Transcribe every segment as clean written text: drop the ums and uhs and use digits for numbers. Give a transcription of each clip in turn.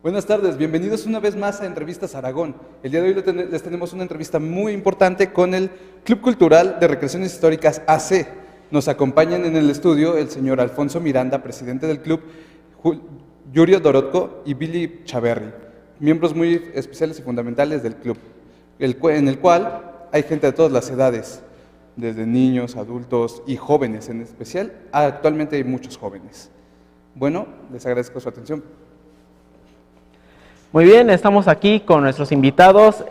Buenas tardes, bienvenidos una vez más a Entrevistas Aragón. El día de hoy les tenemos una entrevista muy importante con el Club Cultural de Recreaciones Históricas AC. Nos acompañan en el estudio el señor Alfonso Miranda, presidente del club, Yurio Dorotko y Billy Chaverri, miembros muy especiales y fundamentales del club, en el cual hay gente de todas las edades, desde niños, adultos y jóvenes en especial. Actualmente hay muchos jóvenes. Bueno, les agradezco su atención. Muy bien, estamos aquí con nuestros invitados.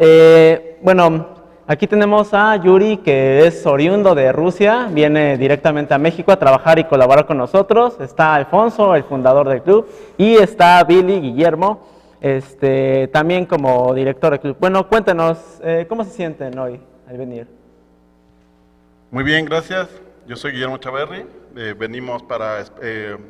Aquí tenemos a Yuri, que es oriundo de Rusia, viene directamente a México a trabajar y colaborar con nosotros. Está Alfonso, el fundador del club, y está Billy Guillermo, también como director del club. Bueno, cuéntenos, ¿cómo se sienten hoy al venir? Muy bien, gracias. Yo soy Guillermo Chaverri. Venimos para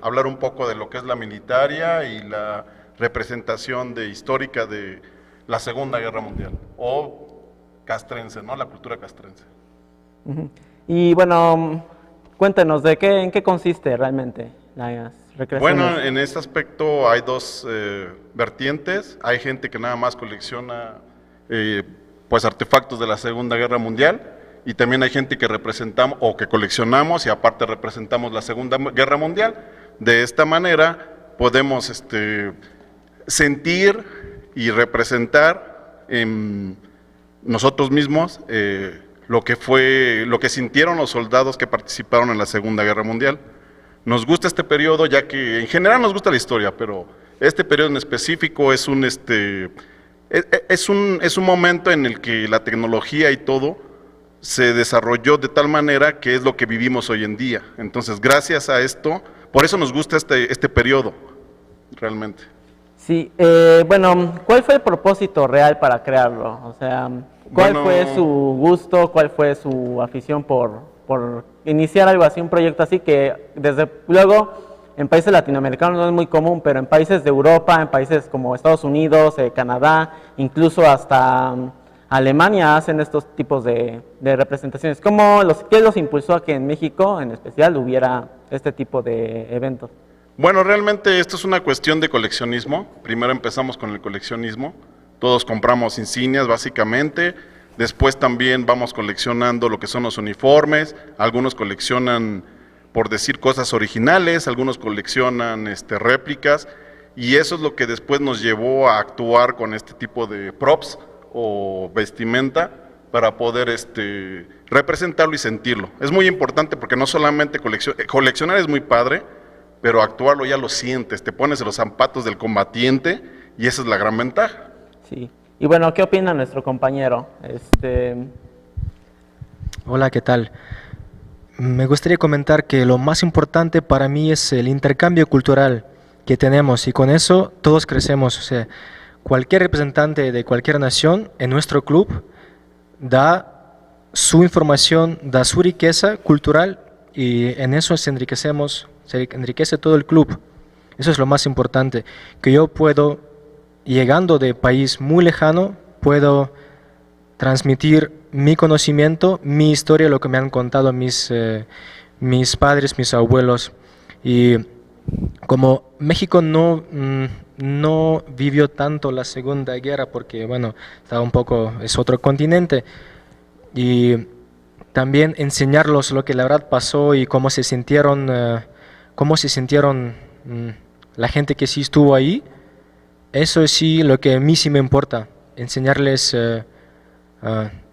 hablar un poco de lo que es la militaria y la representación histórica de la Segunda Guerra Mundial, o castrense, ¿no? La cultura castrense. Y bueno, cuéntenos, ¿en qué consiste realmente las recreaciones? Bueno, en este aspecto hay dos vertientes. Hay gente que nada más colecciona pues artefactos de la Segunda Guerra Mundial, y también hay gente que representamos o que coleccionamos y aparte representamos la Segunda Guerra Mundial. De esta manera podemos sentir y representar nosotros mismos lo que sintieron los soldados que participaron en la Segunda Guerra Mundial. Nos gusta este periodo, ya que en general nos gusta la historia, pero este periodo en específico es un momento en el que la tecnología y todo se desarrolló de tal manera que es lo que vivimos hoy en día. Entonces, gracias a esto, por eso nos gusta este periodo, realmente. Sí, ¿cuál fue el propósito real para crearlo? O sea, ¿cuál fue su gusto, cuál fue su afición por iniciar algo así, un proyecto así que desde luego en países latinoamericanos no es muy común, pero en países de Europa, en países como Estados Unidos, Canadá, incluso hasta Alemania hacen estos tipos de representaciones? ¿Qué los impulsó a que en México en especial hubiera este tipo de eventos? Bueno, realmente esto es una cuestión de coleccionismo. Primero empezamos con el coleccionismo, todos compramos insignias básicamente, después también vamos coleccionando lo que son los uniformes, algunos coleccionan, por decir, cosas originales, algunos coleccionan réplicas, y eso es lo que después nos llevó a actuar con este tipo de props o vestimenta para poder representarlo y sentirlo. Es muy importante porque no solamente coleccionar es muy padre, pero actuarlo ya lo sientes, te pones en los zapatos del combatiente y esa es la gran ventaja. Sí. Y bueno, ¿qué opina nuestro compañero? Hola, ¿qué tal? Me gustaría comentar que lo más importante para mí es el intercambio cultural que tenemos, y con eso todos crecemos. O sea, cualquier representante de cualquier nación en nuestro club da su información, da su riqueza cultural, y en eso se enriquece todo el club. Eso es lo más importante, que yo puedo, llegando de país muy lejano, puedo transmitir mi conocimiento, mi historia, lo que me han contado mis padres, mis abuelos. Y como México no vivió tanto la Segunda Guerra, porque bueno, es otro continente, y también enseñarlos lo que la verdad pasó y cómo se sintieron la gente que sí estuvo ahí. Eso es sí lo que a mí sí me importa, enseñarles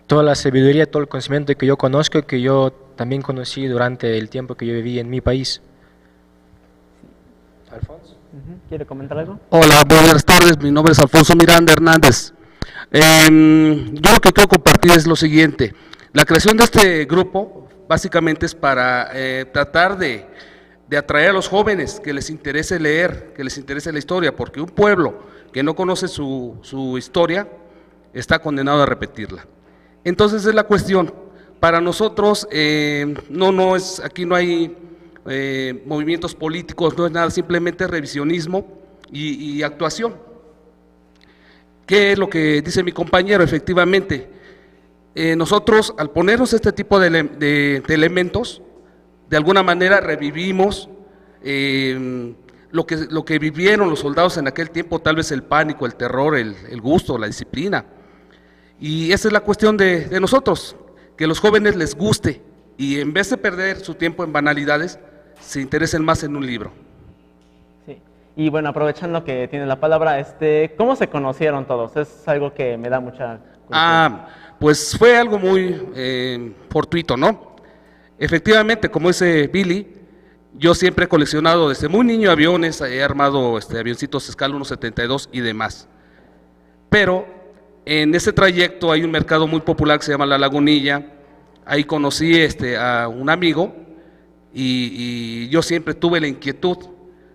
toda la sabiduría, todo el conocimiento que yo conozco, que yo también conocí durante el tiempo que yo viví en mi país. Alfonso, ¿quiere comentar algo? Hola, buenas tardes, mi nombre es Alfonso Miranda Hernández. Yo lo que quiero compartir es lo siguiente. La creación de este grupo básicamente es para tratar de atraer a los jóvenes, que les interese leer, que les interese la historia, porque un pueblo que no conoce su historia está condenado a repetirla. Entonces es la cuestión. Para nosotros aquí no hay movimientos políticos, no es nada, simplemente revisionismo y actuación. ¿Qué es lo que dice mi compañero? Efectivamente, nosotros al ponernos este tipo de elementos, de alguna manera revivimos lo que vivieron los soldados en aquel tiempo, tal vez el pánico, el terror, el gusto, la disciplina. Y esa es la cuestión de nosotros, que a los jóvenes les guste y en vez de perder su tiempo en banalidades, se interesen más en un libro. Sí. Y bueno, aprovechando que tiene la palabra, ¿cómo se conocieron todos? Es algo que me da mucha curiosidad. Pues fue algo muy fortuito, ¿no? Efectivamente, como dice Billy, yo siempre he coleccionado desde muy niño aviones, he armado avioncitos escala 1.72 y demás. Pero en ese trayecto hay un mercado muy popular que se llama La Lagunilla. Ahí conocí a un amigo y yo siempre tuve la inquietud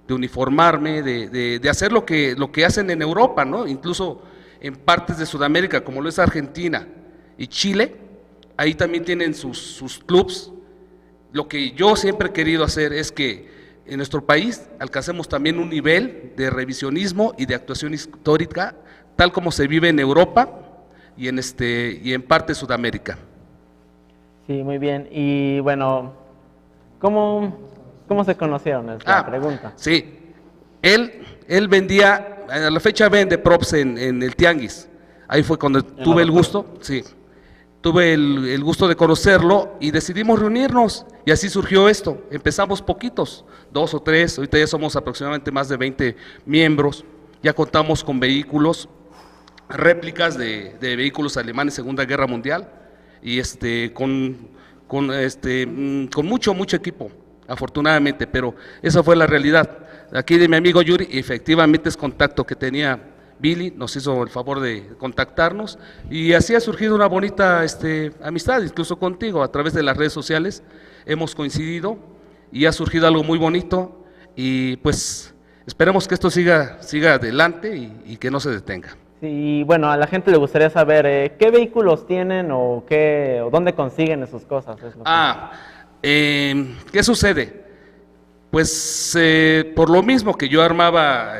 de uniformarme, de hacer lo que hacen en Europa, ¿no? Incluso en partes de Sudamérica, como lo es Argentina y Chile, ahí también tienen sus clubs. Lo que yo siempre he querido hacer es que en nuestro país alcancemos también un nivel de revisionismo y de actuación histórica, tal como se vive en Europa y en parte de Sudamérica. Sí, muy bien. Y bueno, ¿cómo se conocieron? Es la pregunta. Sí, él vendía, a la fecha vende props en el Tianguis. Ahí fue cuando tuve el gusto, sí, tuve el gusto de conocerlo y decidimos reunirnos y así surgió esto. Empezamos poquitos, 2 o 3, ahorita ya somos aproximadamente más de 20 miembros, ya contamos con vehículos, réplicas de vehículos alemanes Segunda Guerra Mundial y con mucho equipo, afortunadamente, pero esa fue la realidad. Aquí de mi amigo Yuri, efectivamente es contacto que tenía Billy, nos hizo el favor de contactarnos y así ha surgido una bonita amistad, incluso contigo, a través de las redes sociales hemos coincidido y ha surgido algo muy bonito y pues esperemos que esto siga adelante y que no se detenga. Sí, bueno, a la gente le gustaría saber qué vehículos tienen o dónde consiguen sus cosas. ¿Qué sucede? Pues por lo mismo que yo armaba,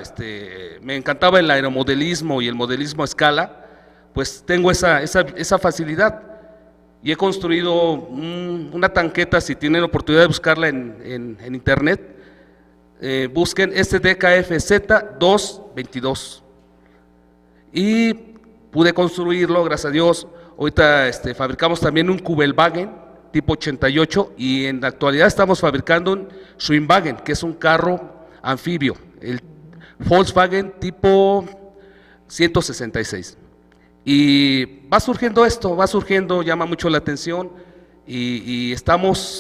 me encantaba el aeromodelismo y el modelismo a escala, pues tengo esa facilidad y he construido una tanqueta. Si tienen la oportunidad de buscarla en internet, busquen SDKFZ 222 y pude construirlo, gracias a Dios. Ahorita fabricamos también un Kubelwagen tipo 88 y en la actualidad estamos fabricando un Schwingwagen, que es un carro anfibio, el Volkswagen tipo 166. Y va surgiendo, llama mucho la atención y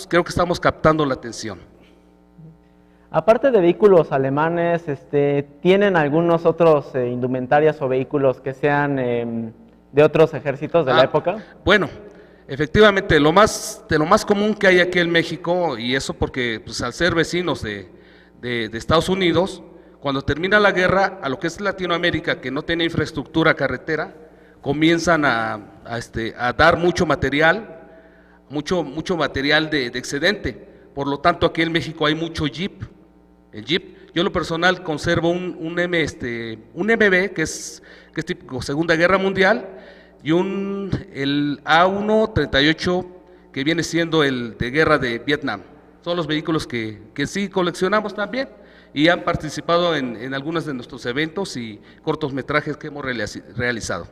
creo que estamos captando la atención. Aparte de vehículos alemanes, ¿tienen algunos otros indumentarias o vehículos que sean de otros ejércitos de la época? Bueno, efectivamente, de lo más común que hay aquí en México, y eso porque pues, al ser vecinos de Estados Unidos, cuando termina la guerra, a lo que es Latinoamérica, que no tiene infraestructura carretera, comienzan a dar mucho material de excedente. Por lo tanto, aquí en México hay mucho Jeep. El Jeep, yo en lo personal conservo un MB que es tipo Segunda Guerra Mundial, y el A138 que viene siendo el de guerra de Vietnam. Son los vehículos que sí coleccionamos también y han participado en algunos de nuestros eventos y cortometrajes que hemos realizado.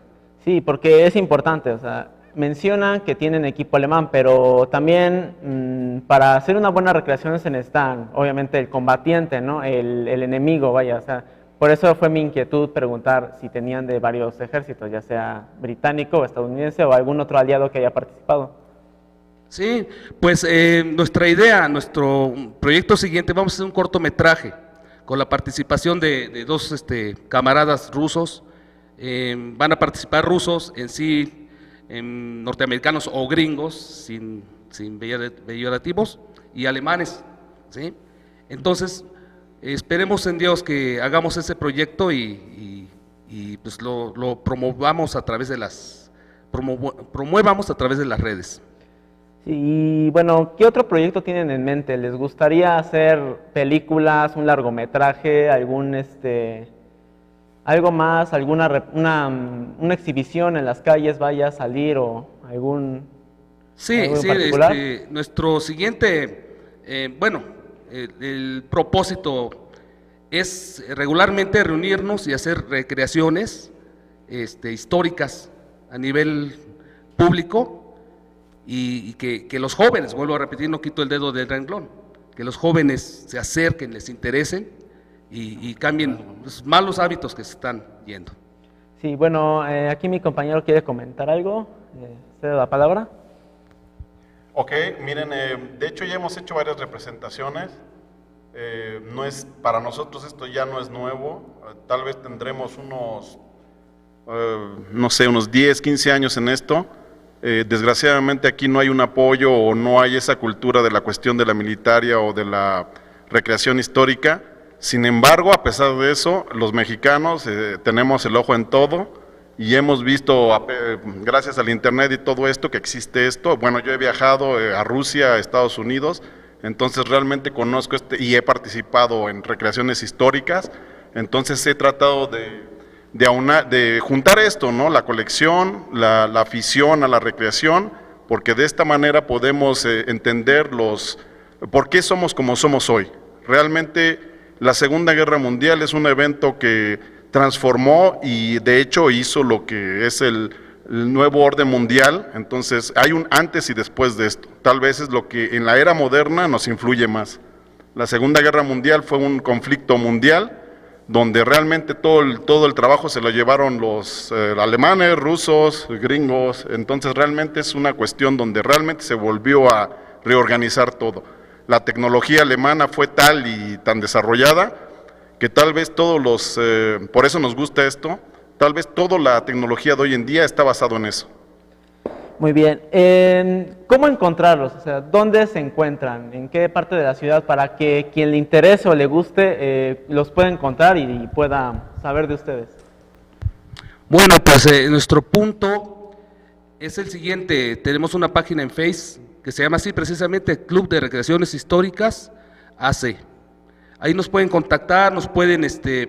Sí, porque es importante, o sea, mencionan que tienen equipo alemán, pero también para hacer una buena recreación se necesitan, obviamente, el combatiente, ¿no? El enemigo, vaya, o sea, por eso fue mi inquietud preguntar si tenían de varios ejércitos, ya sea británico o estadounidense o algún otro aliado que haya participado. Sí, pues nuestra idea, nuestro proyecto siguiente, vamos a hacer un cortometraje con la participación de dos camaradas rusos. Van a participar rusos en sí, norteamericanos o gringos, sin peyorativos, y alemanes, ¿sí? Entonces, esperemos en Dios que hagamos ese proyecto y pues lo promovamos a través de las redes. Y bueno, ¿qué otro proyecto tienen en mente? ¿Les gustaría hacer películas, un largometraje, algo más, una exhibición en las calles vaya a salir o algún particular? Nuestro siguiente, el propósito es regularmente reunirnos y hacer recreaciones históricas a nivel público y que los jóvenes, vuelvo a repetir, no quito el dedo del renglón, que los jóvenes se acerquen, les interesen y cambien los malos hábitos que se están yendo. Sí, bueno, aquí mi compañero quiere comentar algo. ¿Cedo la palabra? Ok, miren, de hecho ya hemos hecho varias representaciones. No es, para nosotros esto ya no es nuevo. Tal vez tendremos unos, no sé, unos 10, 15 años en esto. Desgraciadamente aquí no hay un apoyo o no hay esa cultura de la cuestión de la militaria o de la recreación histórica. Sin embargo, a pesar de eso, los mexicanos tenemos el ojo en todo y hemos visto, gracias al internet y todo esto, que existe esto. Bueno, yo he viajado a Rusia, a Estados Unidos, entonces realmente conozco y he participado en recreaciones históricas, entonces he tratado de juntar esto, ¿no? La colección, la afición a la recreación, porque de esta manera podemos entender por qué somos como somos hoy. Realmente la Segunda Guerra Mundial es un evento que transformó y de hecho hizo lo que es el nuevo orden mundial, entonces hay un antes y después de esto. Tal vez es lo que en la era moderna nos influye más. La Segunda Guerra Mundial fue un conflicto mundial donde realmente todo el trabajo se lo llevaron los alemanes, rusos, gringos, entonces realmente es una cuestión donde realmente se volvió a reorganizar todo. La tecnología alemana fue tal y tan desarrollada que tal vez por eso nos gusta esto, tal vez toda la tecnología de hoy en día está basado en eso. Muy bien. ¿Cómo encontrarlos? O sea, ¿dónde se encuentran? ¿En qué parte de la ciudad para que quien le interese o le guste los pueda encontrar y pueda saber de ustedes? Bueno, pues nuestro punto es el siguiente. Tenemos una página en Face que se llama así precisamente Club de Recreaciones Históricas AC. Ahí nos pueden contactar, nos pueden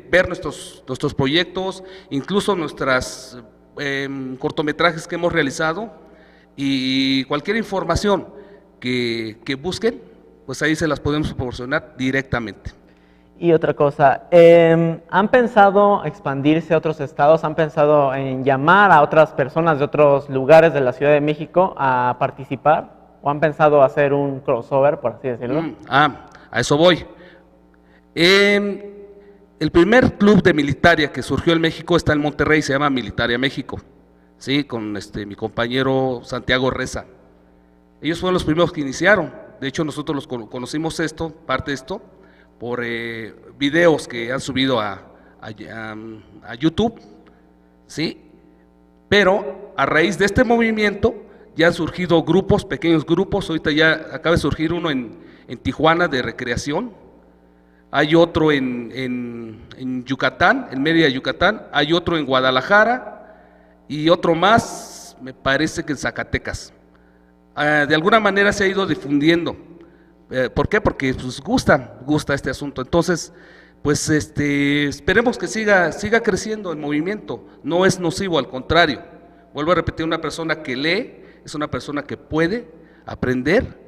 ver nuestros proyectos, incluso nuestros cortometrajes que hemos realizado y cualquier información que busquen, pues ahí se las podemos proporcionar directamente. Y otra cosa, ¿han pensado expandirse a otros estados? ¿Han pensado en llamar a otras personas de otros lugares de la Ciudad de México a participar? ¿O han pensado hacer un crossover, por así decirlo? A eso voy. El primer club de militaria que surgió en México está en Monterrey, se llama Militaria México, ¿sí? Con mi compañero Santiago Reza. Ellos fueron los primeros que iniciaron. De hecho, nosotros conocimos parte de esto, por videos que han subido a YouTube, ¿sí? Pero a raíz de este movimiento ya han surgido grupos, pequeños grupos. Ahorita ya acaba de surgir uno en Tijuana de recreación. Hay otro en Yucatán, en Mérida, Yucatán. Hay otro en Guadalajara y otro más, me parece que en Zacatecas. De alguna manera se ha ido difundiendo. ¿Por qué? Porque pues, gusta este asunto. Entonces, pues esperemos que siga creciendo el movimiento. No es nocivo, al contrario. Vuelvo a repetir, una persona que lee es una persona que puede aprender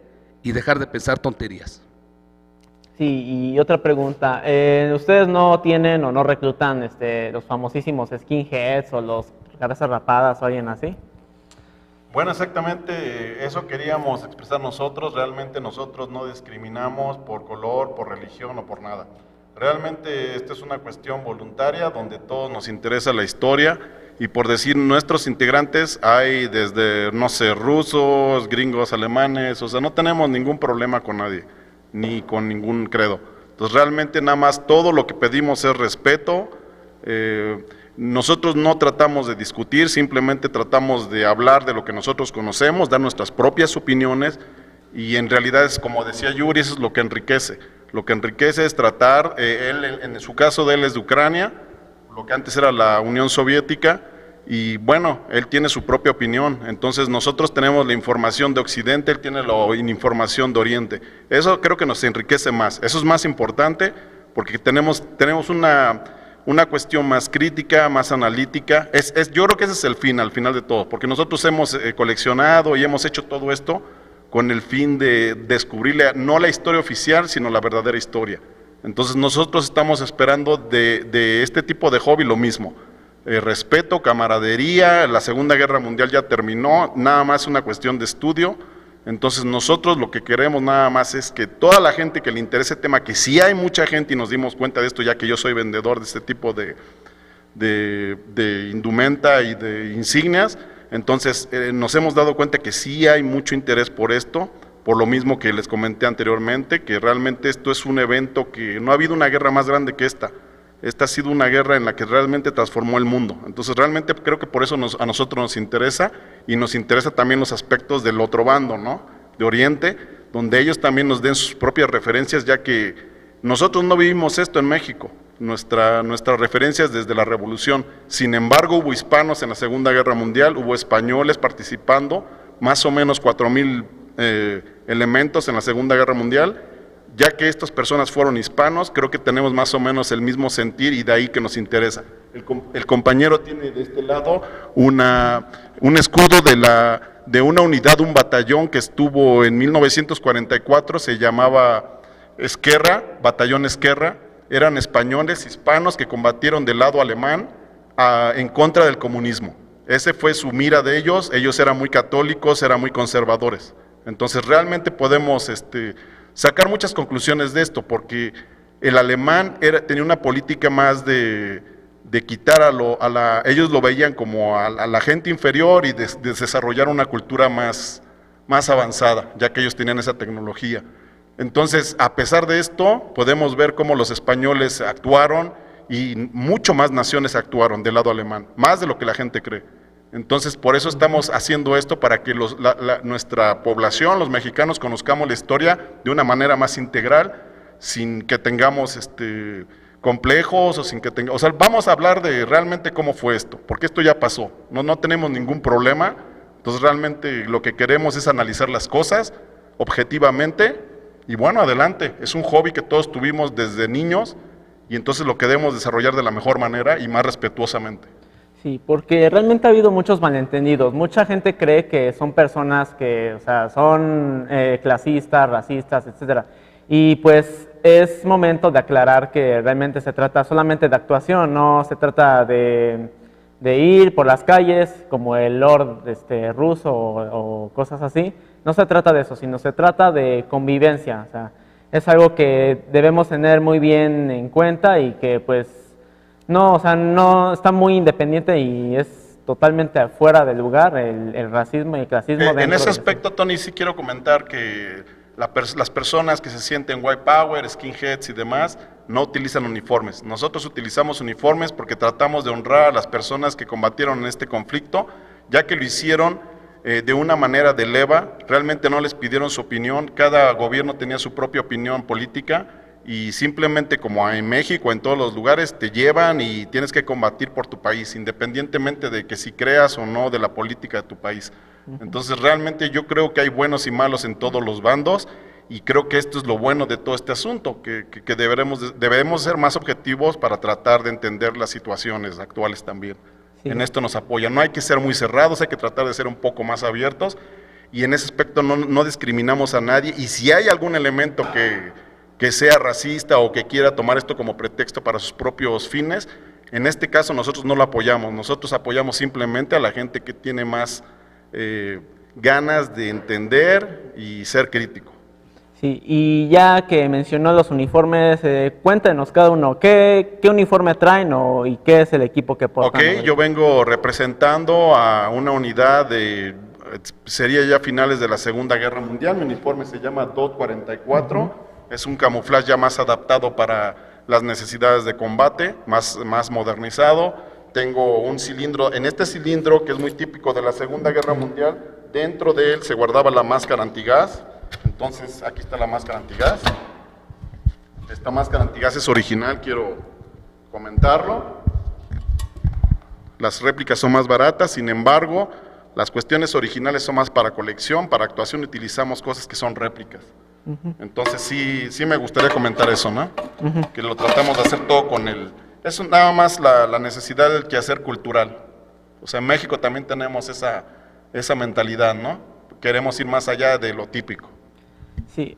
y dejar de pensar tonterías. Sí, y otra pregunta, ¿ustedes no tienen o no reclutan los famosísimos skinheads o los cabezas rapadas o alguien así? Bueno, exactamente eso queríamos expresar nosotros. Realmente nosotros no discriminamos por color, por religión o por nada. Realmente esta es una cuestión voluntaria donde todos nos interesa la historia y por decir nuestros integrantes hay desde, no sé, rusos, gringos, alemanes, o sea, no tenemos ningún problema con nadie, ni con ningún credo. Entonces realmente nada más todo lo que pedimos es respeto. Nosotros no tratamos de discutir, simplemente tratamos de hablar de lo que nosotros conocemos, dar nuestras propias opiniones y en realidad es como decía Yuri, eso es lo que enriquece. Lo que enriquece es tratar, él en su caso de él es de Ucrania, lo que antes era la Unión Soviética, y bueno, él tiene su propia opinión, entonces nosotros tenemos la información de Occidente, él tiene la información de Oriente. Eso creo que nos enriquece más, eso es más importante porque tenemos una cuestión más crítica, más analítica. Yo creo que ese es el fin, al final de todo, porque nosotros hemos coleccionado y hemos hecho todo esto con el fin de descubrirle no la historia oficial, sino la verdadera historia. Entonces nosotros estamos esperando de este tipo de hobby lo mismo. Respeto, camaradería, la Segunda Guerra Mundial ya terminó, nada más una cuestión de estudio. Entonces nosotros lo que queremos nada más es que toda la gente que le interese el tema, que sí hay mucha gente y nos dimos cuenta de esto ya que yo soy vendedor de este tipo de indumenta y de insignias, entonces nos hemos dado cuenta que sí hay mucho interés por esto, por lo mismo que les comenté anteriormente, que realmente esto es un evento que no ha habido una guerra más grande que esta. Esta ha sido una guerra en la que realmente transformó el mundo. Entonces realmente creo que por eso a nosotros nos interesa, y nos interesa también los aspectos del otro bando, ¿no? De Oriente, donde ellos también nos den sus propias referencias, ya que nosotros no vivimos esto en México. Nuestras referencias desde la Revolución. Sin embargo, hubo hispanos en la Segunda Guerra Mundial, hubo españoles participando, más o menos 4,000 elementos en la Segunda Guerra Mundial. Ya que estas personas fueron hispanos, creo que tenemos más o menos el mismo sentir y de ahí que nos interesa. El compañero tiene de este lado un escudo de una unidad, un batallón que estuvo en 1944, se llamaba Esquerra, Batallón Esquerra. Eran españoles, hispanos que combatieron del lado alemán en contra del comunismo. Ese fue su mira de ellos eran muy católicos, eran muy conservadores. Entonces realmente podemos sacar muchas conclusiones de esto, porque el alemán tenía una política más de quitar ellos lo veían como a la gente inferior y de desarrollar una cultura más avanzada, ya que ellos tenían esa tecnología. Entonces, a pesar de esto, podemos ver cómo los españoles actuaron y mucho más naciones actuaron del lado alemán, más de lo que la gente cree. Entonces, por eso estamos haciendo esto, para que nuestra población, los mexicanos, conozcamos la historia de una manera más integral, sin que tengamos complejos, o sea, vamos a hablar de realmente cómo fue esto, porque esto ya pasó, no tenemos ningún problema. Entonces, realmente lo que queremos es analizar las cosas objetivamente, y bueno, adelante, es un hobby que todos tuvimos desde niños, y entonces lo queremos desarrollar de la mejor manera y más respetuosamente. Sí, porque realmente ha habido muchos malentendidos. Mucha gente cree que son personas que, o sea, son clasistas, racistas, etcétera. Y pues es momento de aclarar que realmente se trata solamente de actuación, no se trata de ir por las calles como el Lord ruso o cosas así. No se trata de eso, sino se trata de convivencia. O sea, es algo que debemos tener muy bien en cuenta y que pues no, o sea, no está muy independiente y es totalmente fuera del lugar el racismo y el clasismo. En ese aspecto, Tony, sí quiero comentar que las personas que se sienten white power, skinheads y demás, no utilizan uniformes. Nosotros utilizamos uniformes porque tratamos de honrar a las personas que combatieron en este conflicto, ya que lo hicieron de una manera de leva, realmente no les pidieron su opinión, cada gobierno tenía su propia opinión política, y simplemente como en México, en todos los lugares, te llevan y tienes que combatir por tu país, independientemente de que si creas o no de la política de tu país. Entonces realmente yo creo que hay buenos y malos en todos los bandos, y creo que esto es lo bueno de todo este asunto, que debemos ser más objetivos para tratar de entender las situaciones actuales también. Sí. En esto nos apoya, no hay que ser muy cerrados, hay que tratar de ser un poco más abiertos, y en ese aspecto no discriminamos a nadie, y si hay algún elemento que sea racista o que quiera tomar esto como pretexto para sus propios fines, en este caso nosotros no lo apoyamos, nosotros apoyamos simplemente a la gente que tiene más ganas de entender y ser crítico. Sí, y ya que mencionó los uniformes, cuéntenos cada uno, ¿qué uniforme traen y qué es el equipo que portan? Ok, yo vengo representando a una unidad sería ya finales de la Segunda Guerra Mundial, mi uniforme se llama DOT 44, es un camuflaje ya más adaptado para las necesidades de combate, más modernizado. Tengo un cilindro, en este cilindro que es muy típico de la Segunda Guerra Mundial, dentro de él se guardaba la máscara antigás. Entonces aquí está la máscara antigás. Esta máscara antigás es original, quiero comentarlo. Las réplicas son más baratas, sin embargo, las cuestiones originales son más para colección, para actuación utilizamos cosas que son réplicas. Entonces sí me gustaría comentar eso, ¿no? Que lo tratamos de hacer todo con es nada más la necesidad del quehacer cultural. O sea, en México también tenemos esa mentalidad, ¿no? Queremos ir más allá de lo típico. Sí,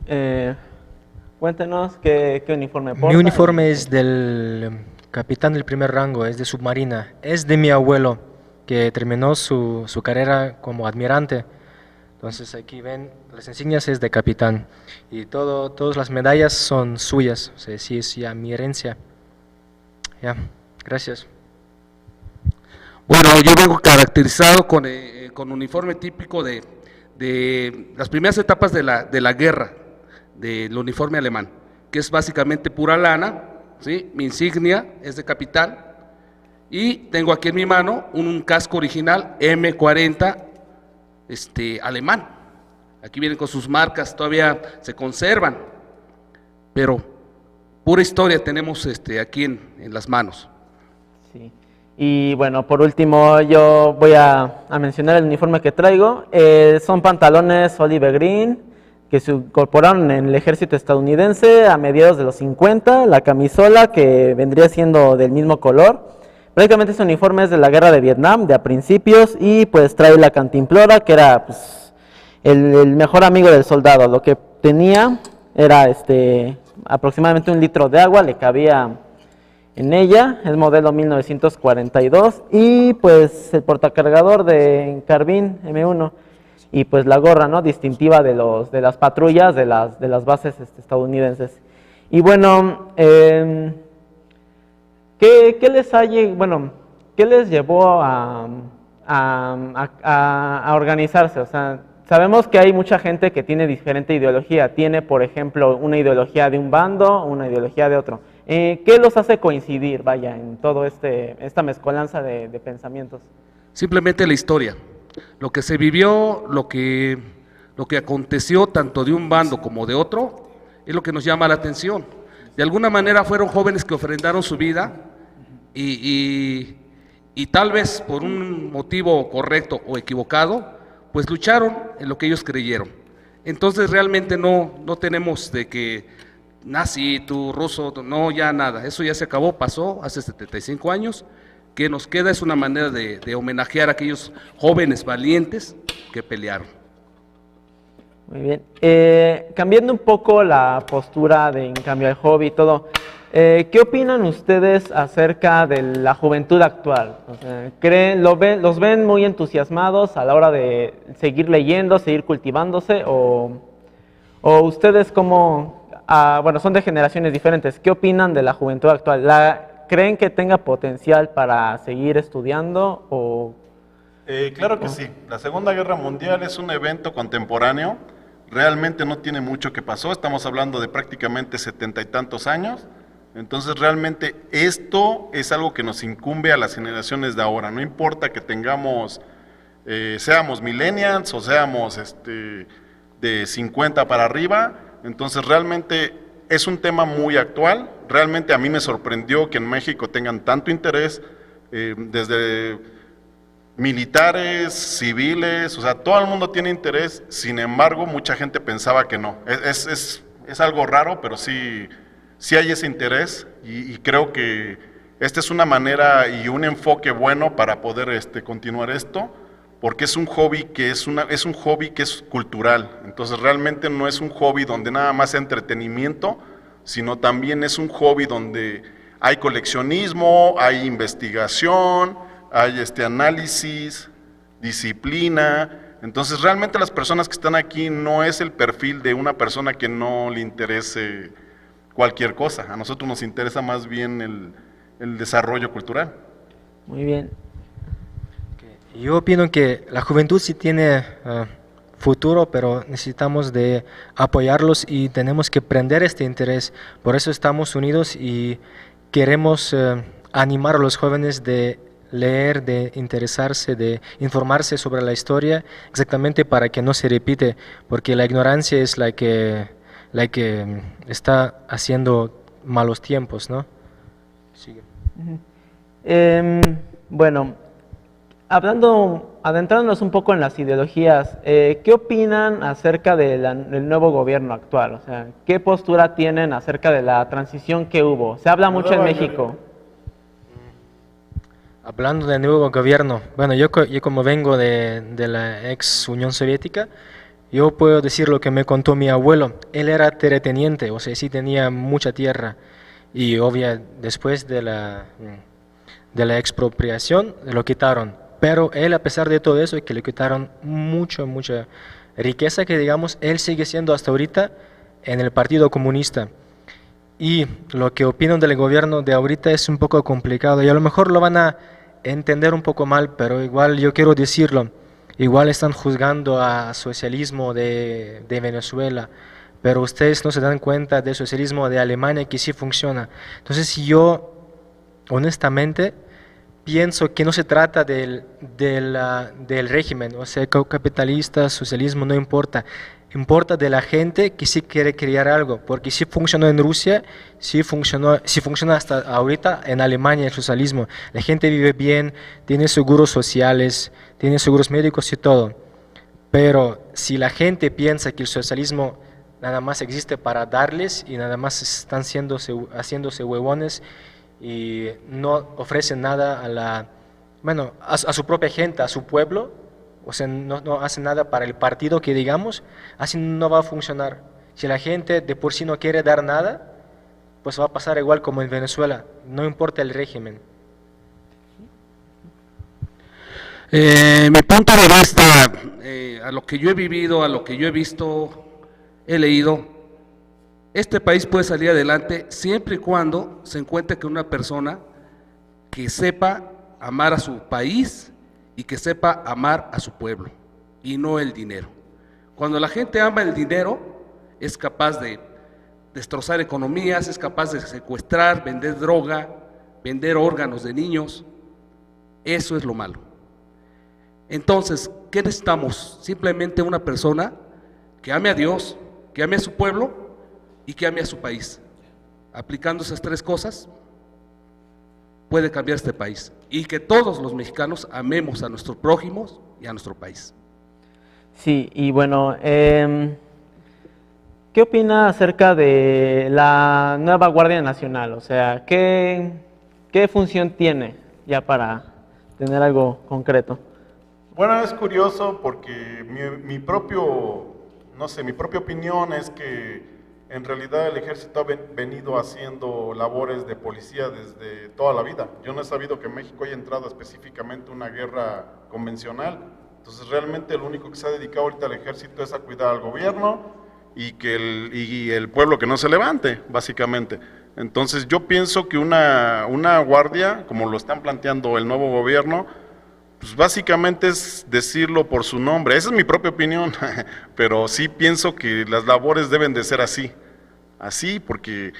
Cuéntenos qué uniforme porta. Mi uniforme es del capitán del primer rango, es de submarina. Es de mi abuelo, que terminó su carrera como admirante. Entonces aquí ven, las insignias es de capitán. Y todas las medallas son suyas, o sea, sí es ya mi herencia. Ya, gracias. Bueno, yo vengo caracterizado con uniforme típico de las primeras etapas de la guerra, del uniforme alemán, que es básicamente pura lana, ¿sí? Mi insignia es de capitán y tengo aquí en mi mano un casco original M40 alemán. Aquí vienen con sus marcas, todavía se conservan, pero pura historia tenemos aquí en las manos. Sí. Y bueno, por último yo voy a mencionar el uniforme que traigo. Son pantalones Olive Green que se incorporaron en el ejército estadounidense a mediados de los 50. La camisola que vendría siendo del mismo color. Prácticamente ese uniforme es de la guerra de Vietnam, de a principios, y pues trae la cantimplora, que era pues, el mejor amigo del soldado. Lo que tenía era aproximadamente 1 litro de agua, le cabía en ella, es modelo 1942, y pues el portacargador de carbín M1, y pues la gorra, ¿no?, distintiva de las patrullas de las bases estadounidenses. Y bueno, ¿qué les llevó a organizarse? O sea, sabemos que hay mucha gente que tiene diferente ideología, tiene, por ejemplo, una ideología de un bando, una ideología de otro. ¿Qué los hace coincidir, vaya, en todo esta mezcolanza de pensamientos? Simplemente la historia, lo que se vivió, lo que aconteció tanto de un bando como de otro, es lo que nos llama la atención. De alguna manera fueron jóvenes que ofrendaron su vida y tal vez por un motivo correcto o equivocado, pues lucharon en lo que ellos creyeron. Entonces realmente no tenemos de que nazi, tú ruso, no, ya nada, eso ya se acabó, pasó hace 75 años, que nos queda es una manera de homenajear a aquellos jóvenes valientes que pelearon. Muy bien, cambiando un poco la postura en cambio al hobby y todo, ¿qué opinan ustedes acerca de la juventud actual? O sea, los ven muy entusiasmados a la hora de seguir leyendo, seguir cultivándose, o ustedes como, bueno, son de generaciones diferentes, ¿qué opinan de la juventud actual? ¿Creen que tenga potencial para seguir estudiando o...? Claro que sí. La Segunda Guerra Mundial es un evento contemporáneo. Realmente no tiene mucho que pasó. Estamos hablando de prácticamente 70 y tantos años. Entonces realmente esto es algo que nos incumbe a las generaciones de ahora. No importa que tengamos, seamos millennials o seamos de 50 para arriba. Entonces realmente es un tema muy actual. Realmente a mí me sorprendió que en México tengan tanto interés, desde militares, civiles, o sea, todo el mundo tiene interés. Sin embargo, mucha gente pensaba que no. Es algo raro, pero sí hay ese interés, y creo que esta es una manera y un enfoque bueno para poder continuar esto, porque es un hobby que es un hobby que es cultural. Entonces realmente no es un hobby donde nada más sea entretenimiento, sino también es un hobby donde hay coleccionismo, hay investigación, hay análisis, disciplina. Entonces realmente las personas que están aquí no es el perfil de una persona que no le interese cualquier cosa. A nosotros nos interesa más bien el desarrollo cultural. Muy bien. Yo opino que la juventud sí tiene futuro, pero necesitamos de apoyarlos y tenemos que prender este interés. Por eso estamos unidos y queremos animar a los jóvenes de leer, de interesarse, de informarse sobre la historia, exactamente para que no se repite, porque la ignorancia es la que está haciendo malos tiempos, ¿no? Sigue. Bueno, adentrándonos un poco en las ideologías, ¿qué opinan acerca del nuevo gobierno actual? O sea, ¿qué postura tienen acerca de la transición que hubo? Se habla mucho en México. Hablando del nuevo gobierno, bueno, yo como vengo de la ex Unión Soviética, Yo puedo decir lo que me contó mi abuelo. Él era terrateniente, o sea, sí tenía mucha tierra. Y obvio, después de la expropiación, lo quitaron. Pero él, a pesar de todo eso, que le quitaron mucha riqueza, que digamos, él sigue siendo hasta ahorita en el Partido Comunista. Y lo que opino del gobierno de ahorita es un poco complicado. Y a lo mejor lo van a entender un poco mal, pero igual yo quiero decirlo. Igual están juzgando al socialismo de Venezuela, pero ustedes no se dan cuenta del socialismo de Alemania que sí funciona. Entonces yo, honestamente, pienso que no se trata del régimen, o sea, capitalista, socialismo, no importa. Importa de la gente que sí quiere crear algo, porque sí funcionó en Rusia, sí funciona hasta ahorita en Alemania el socialismo. La gente vive bien, tiene seguros sociales, tiene seguros médicos y todo. Pero si la gente piensa que el socialismo nada más existe para darles y nada más están haciéndose huevones y no ofrecen nada a su propia gente, a su pueblo, o sea, no hace nada para el partido que digamos, así no va a funcionar. Si la gente de por sí no quiere dar nada, pues va a pasar igual como en Venezuela, no importa el régimen. Mi punto de vista, a lo que yo he vivido, a lo que yo he visto, he leído, este país puede salir adelante siempre y cuando se encuentre con una persona que sepa amar a su país y que sepa amar a su pueblo, y no el dinero. Cuando la gente ama el dinero, es capaz de destrozar economías, es capaz de secuestrar, vender droga, vender órganos de niños. Eso es lo malo. Entonces, ¿qué necesitamos? Simplemente una persona que ame a Dios, que ame a su pueblo y que ame a su país. Aplicando esas tres cosas, puede cambiar este país. Y que todos los mexicanos amemos a nuestros prójimos y a nuestro país. Sí, y bueno, ¿qué opina acerca de la nueva Guardia Nacional? O sea, ¿qué función tiene ya para tener algo concreto? Bueno, es curioso porque mi propia opinión es que en realidad el ejército ha venido haciendo labores de policía desde toda la vida. Yo no he sabido que México haya entrado específicamente a una guerra convencional. Entonces realmente lo único que se ha dedicado ahorita al ejército es a cuidar al gobierno y que el pueblo que no se levante, básicamente. Entonces yo pienso que una guardia, como lo están planteando el nuevo gobierno, pues básicamente es decirlo por su nombre. Esa es mi propia opinión, pero sí pienso que las labores deben de ser así, porque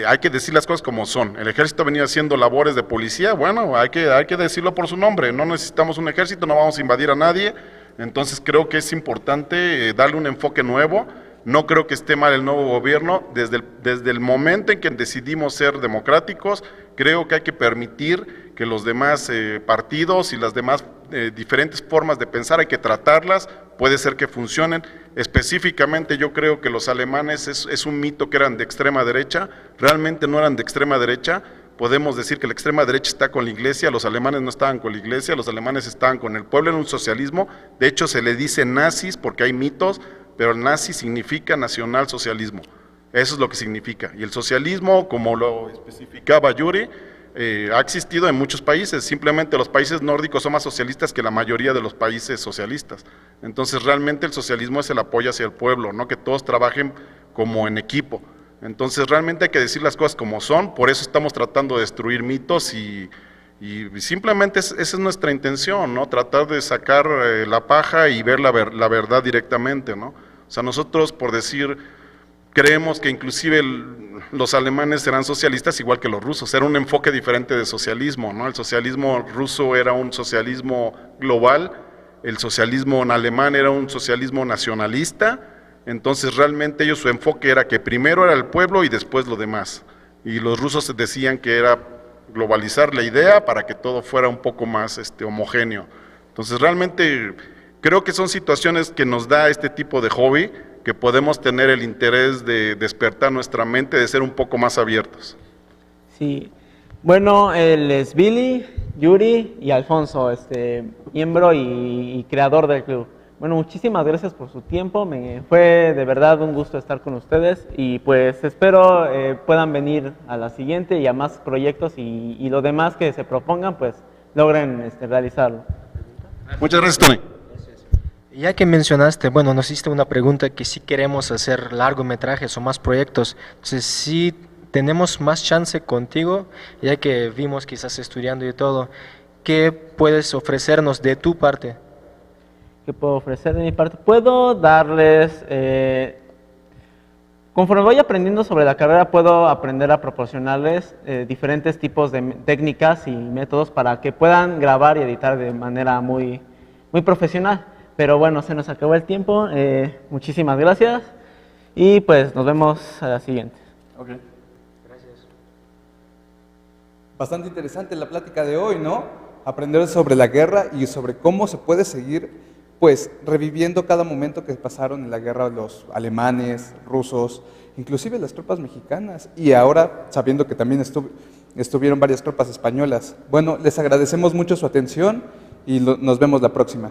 hay que decir las cosas como son. El ejército ha venido haciendo labores de policía, bueno, hay que decirlo por su nombre. No necesitamos un ejército, no vamos a invadir a nadie. Entonces creo que es importante darle un enfoque nuevo. No creo que esté mal el nuevo gobierno. Desde el momento en que decidimos ser democráticos, creo que hay que permitir que los demás partidos y las demás diferentes formas de pensar hay que tratarlas, puede ser que funcionen. Específicamente yo creo que los alemanes es un mito que eran de extrema derecha, realmente no eran de extrema derecha. Podemos decir que la extrema derecha está con la iglesia, los alemanes no estaban con la iglesia, los alemanes estaban con el pueblo en un socialismo. De hecho se le dice nazis porque hay mitos, pero el nazi significa nacionalsocialismo, eso es lo que significa. Y el socialismo, como lo especificaba Yuri, ha existido en muchos países, simplemente los países nórdicos son más socialistas que la mayoría de los países socialistas. Entonces realmente el socialismo es el apoyo hacia el pueblo, no que todos trabajen como en equipo. Entonces realmente hay que decir las cosas como son, por eso estamos tratando de destruir mitos y simplemente esa es nuestra intención, ¿no? Tratar de sacar la paja y ver la verdad directamente, ¿no? O sea, nosotros, por decir, creemos que inclusive los alemanes eran socialistas igual que los rusos, era un enfoque diferente de socialismo, ¿no? El socialismo ruso era un socialismo global, el socialismo en alemán era un socialismo nacionalista, entonces realmente ellos su enfoque era que primero era el pueblo y después lo demás, y los rusos decían que era globalizar la idea para que todo fuera un poco más homogéneo. Entonces realmente creo que son situaciones que nos da este tipo de hobby, que podemos tener el interés de despertar nuestra mente, de ser un poco más abiertos. Sí, bueno, él es Billy, Yuri y Alfonso, miembro y creador del club. Bueno, muchísimas gracias por su tiempo, me fue de verdad un gusto estar con ustedes y pues espero puedan venir a la siguiente y a más proyectos y lo demás que se propongan pues logren realizarlo. Muchas gracias, Tony. Ya que mencionaste, bueno, nos hiciste una pregunta que si queremos hacer largometrajes o más proyectos, entonces sí tenemos más chance contigo, ya que vimos que estás estudiando y todo, ¿qué puedes ofrecernos de tu parte? ¿Qué puedo ofrecer de mi parte? Puedo darles, conforme voy aprendiendo sobre la carrera, puedo aprender a proporcionarles diferentes tipos de técnicas y métodos para que puedan grabar y editar de manera muy profesional. Pero bueno, se nos acabó el tiempo, muchísimas gracias y pues nos vemos a la siguiente. Okay. Gracias. Bastante interesante la plática de hoy, ¿no? Aprender sobre la guerra y sobre cómo se puede seguir pues reviviendo cada momento que pasaron en la guerra los alemanes, rusos, inclusive las tropas mexicanas y ahora sabiendo que también estuvieron varias tropas españolas. Bueno, les agradecemos mucho su atención y nos vemos la próxima.